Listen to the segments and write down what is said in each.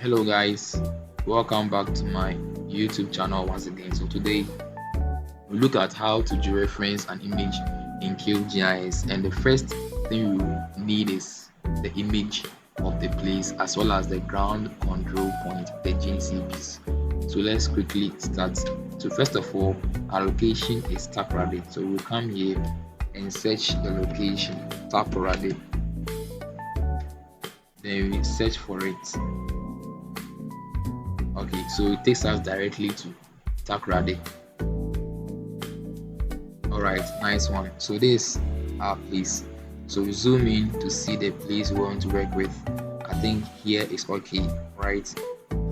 Hello guys, welcome back to my YouTube channel once again. So today we look at how to georeference an image in QGIS, and the first thing you need is the image of the place as well as the ground control point, the GCPs. So let's quickly start. So first of all, our location is Takoradi. So we'll come here and search the location Takoradi. Then we search for it. Okay, so it takes us directly to Takoradi. Alright, nice one. So this is our place. So we zoom in to see the place we want to work with. I think here is okay, right?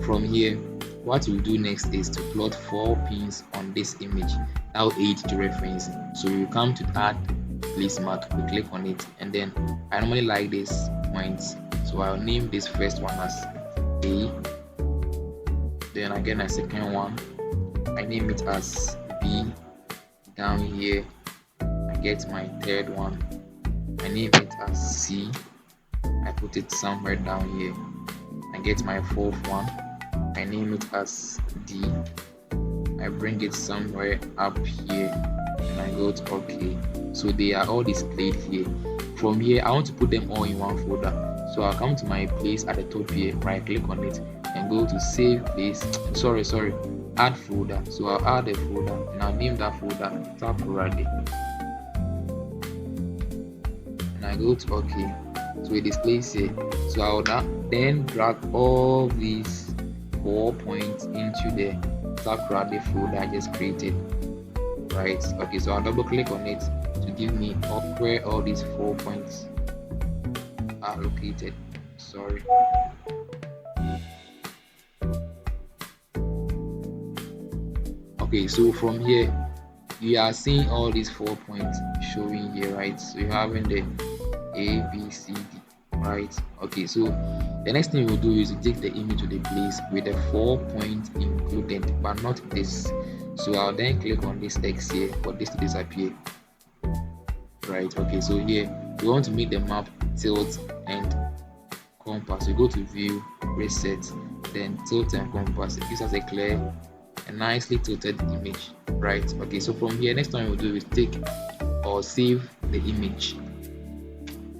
From here, what we'll do next is to plot 4 pins on this image. That will aid georeferencing. So we come to add place mark, we click on it, and then I normally like this points. So I'll name this first one as A. Then again a second one, I name it as B. Down here I get my third one, I name it as C. I put it somewhere down here. I get my fourth one, I name it as D. I bring it somewhere up here and I go to OK. So they are all displayed here. From here I want to put them all in one folder. So I'll come to my place at the top here, right click on it and go to save place, add folder. So I'll add a folder and I'll name that folder Takoradi, and I go to OK. So it displays here. So I'll then drag all these 4 points into the Takoradi folder I just created, right? Okay, so I'll double click on it to give me where all these 4 points are located. Okay, so from here you are seeing all these 4 points showing here, right? So you're having the A, B, C, D, right? Okay, so the next thing we'll do is to take the image to the place with the 4 points included, but not this. So I'll then click on this X here for this to disappear, right? Okay, so here we want to make the map tilt and compass. We go to view, reset, then tilt and compass. It gives us a clear and nicely tilted image, right? Okay, so from here next time we'll do is take or save the image.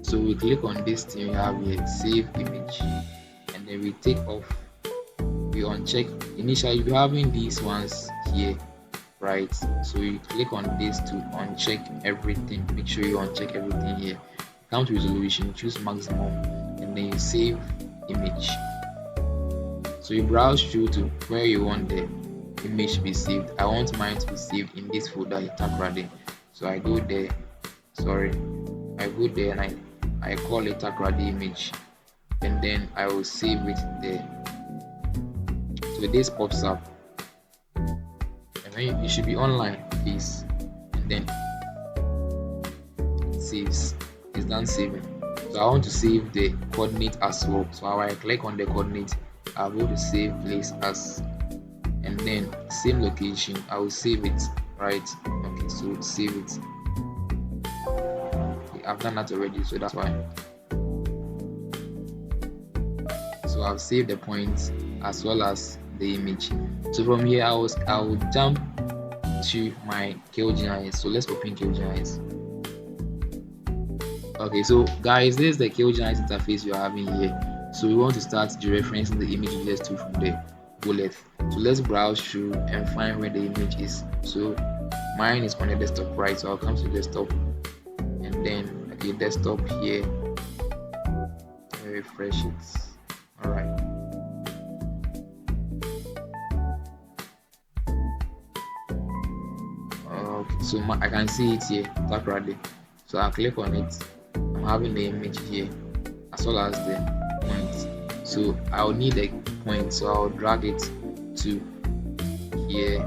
So we click on this thing we have here, save image, and then we take off, we uncheck. Initially you're having these ones here, right? So you click on this to uncheck everything. Make sure you uncheck everything here. Come to resolution, choose maximum, and then you save image. So you browse through to where you want the image to be saved. I want mine to be saved in this folder, Takoradi. So I go there, and I call it Takoradi image, and then I will save it there. So this pops up, and then it should be online, please, and then it saves. It's done saving. So I want to save the coordinate as well. So I click on the coordinate, I'll go to save place as, and then same location, I will save it, right? Okay, so save it. Okay, I've done that already, so that's why. So I've saved the points as well as the image. So from here I will jump to my QGIS. So let's open QGIS. Okay, so guys, this is the QGIS interface you're having here. So we want to start georeferencing the image we just took from the bullet. So let's browse through and find where the image is. So mine is on the desktop, right? So I'll come to desktop, and then okay, desktop here, refresh it. All right. Okay, so I can see it here, Takoradi. So I'll click on it. I'm having the image here as well as the points. So I'll need a point, so I'll drag it to here,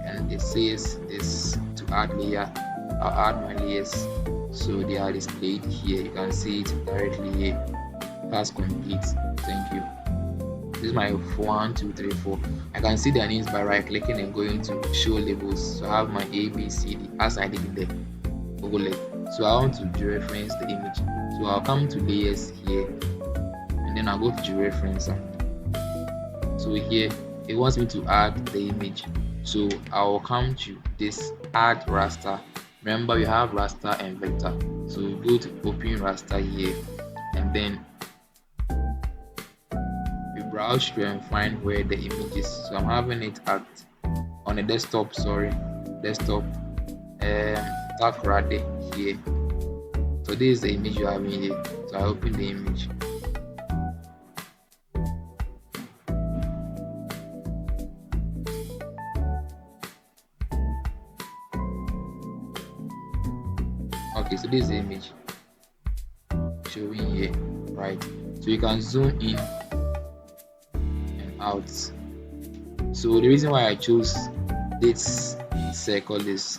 and it says this to add layer. I'll add my layers so they are displayed here. You can see it directly here. That's complete. Thank you. This is my 1, 2, 3, 4. I can see their names by right clicking and going to show labels. So I have my A, B, C, D as I did in the overlay. So I want to georeference the image. So I'll come to layers here, and then I'll go to georeference. So here it wants me to add the image, so I will come to this add raster. Remember, you have raster and vector, so we go to open raster here, and then we browse through and find where the image is. So I'm having it at on a desktop, desktop Takrade here. So this is the image you have in here. So I open the image. Okay, so this is the image showing here, right? So you can zoom in and out. So the reason why I chose this circle is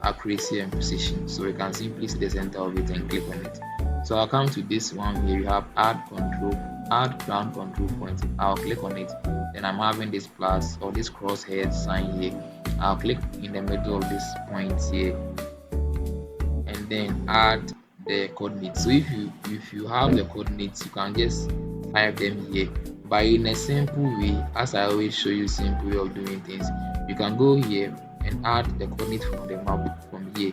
accuracy and precision, so you can simply see the center of it and click on it. So I'll come to this one here. You have add ground control point. I'll click on it, then I'm having this plus or this crosshair sign here. I'll click in the middle of this point here, and then add the coordinates. So if you have the coordinates, you can just type them here. But in a simple way, as I always show you, simple way of doing things, you can go here and add the coordinate from the map from here.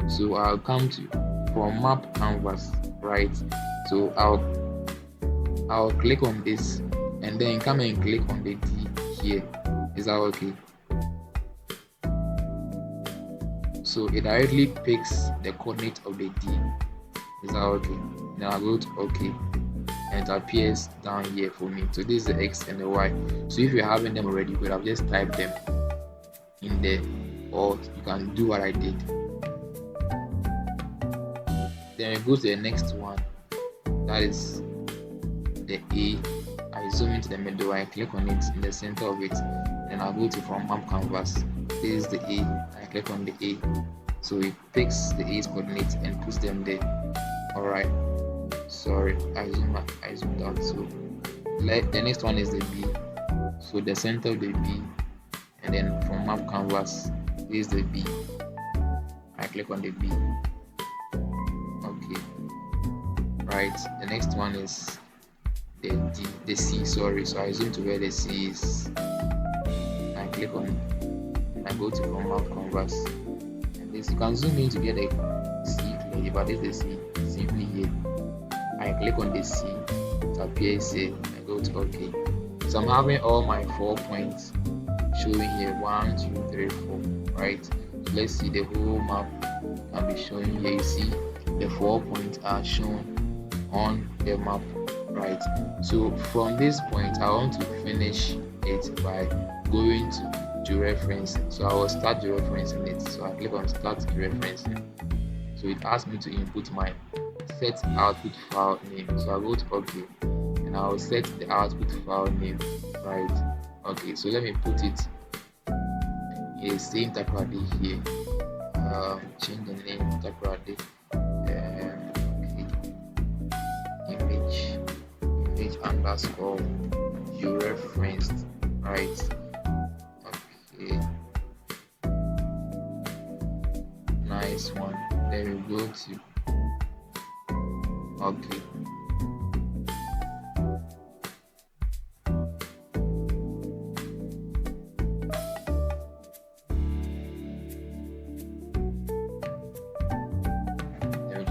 So I'll come to from map canvas, right? So I'll click on this and then come and click on the D here. Is that okay? So it directly picks the coordinate of the D. Is that okay? Now I'll go to OK, and it appears down here for me. So this is the X and the Y. So if you're having them already, you could have just typed them in there, or you can do what I did. Then we go to the next one, that is the A. I zoom into the middle, I click on it in the center of it, then I'll go to from map canvas. This is the A, I click on the A, so it picks the A's coordinates and puts them there. Alright, sorry, I zoomed out. So the next one is the B, so the center of the B, and then from map canvas, this is the B, I click on the B. Okay, right, the next one is the C, sorry, so I zoom to where the C is, I click on it, and I go to from map canvas, and this you can zoom in to get the C clearly, but this is the C simply here. I click on the C, it appears here, I go to OK. So I'm having all my 4 points showing here, 1, 2, 3, 4, right? So let's see the whole map can be showing here. You see the 4 points are shown on the map, right? So from this point, I want to finish it by going to georeferencing. So I will start georeferencing it. So I click on start georeferencing. So it asks me to input my set output file name. So I go to OK, and I will set the output file name, right? Okay, so let me put it here, same Takrade here. Change the name Takrade. Okay, image underscore georeferenced, right? Okay, nice one. Then we go to okay.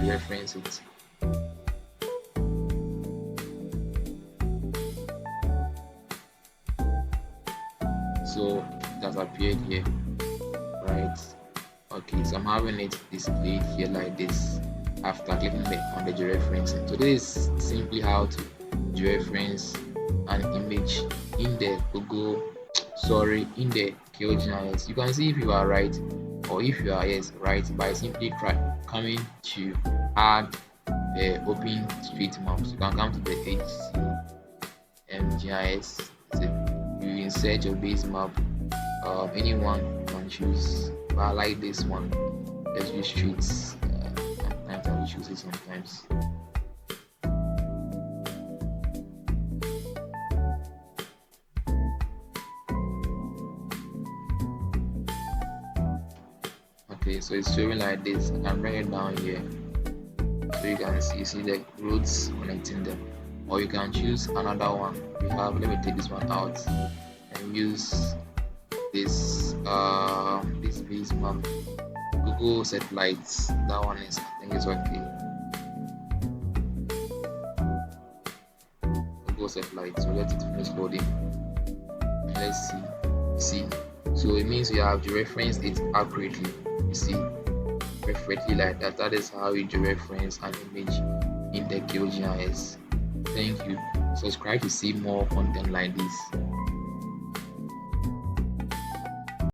Reference it. So it has appeared here, right? Okay, so I'm having it displayed here like this after clicking on the georeferencing. So this is simply how to georeference an image in the in the QGIS. You can see if you are right or if you are yes right by simply coming to add the open street maps. You can come to the GIS. You insert your base map. Anyone can choose, but I like this one. Let's use streets. Sometimes I will choose it sometimes. Okay, so it's showing like this. I can bring it down here, so you can see the roads connecting them. or you can choose another one. We have, let me take this one out and use this base map, Google satellites. That one is, I think, is okay. Google satellites. So let it finish loading. And let's see. So it means you have georeferenced it accurately. You see, perfectly like that. That is how you georeference an image in the QGIS. Thank you. Subscribe to see more content like this.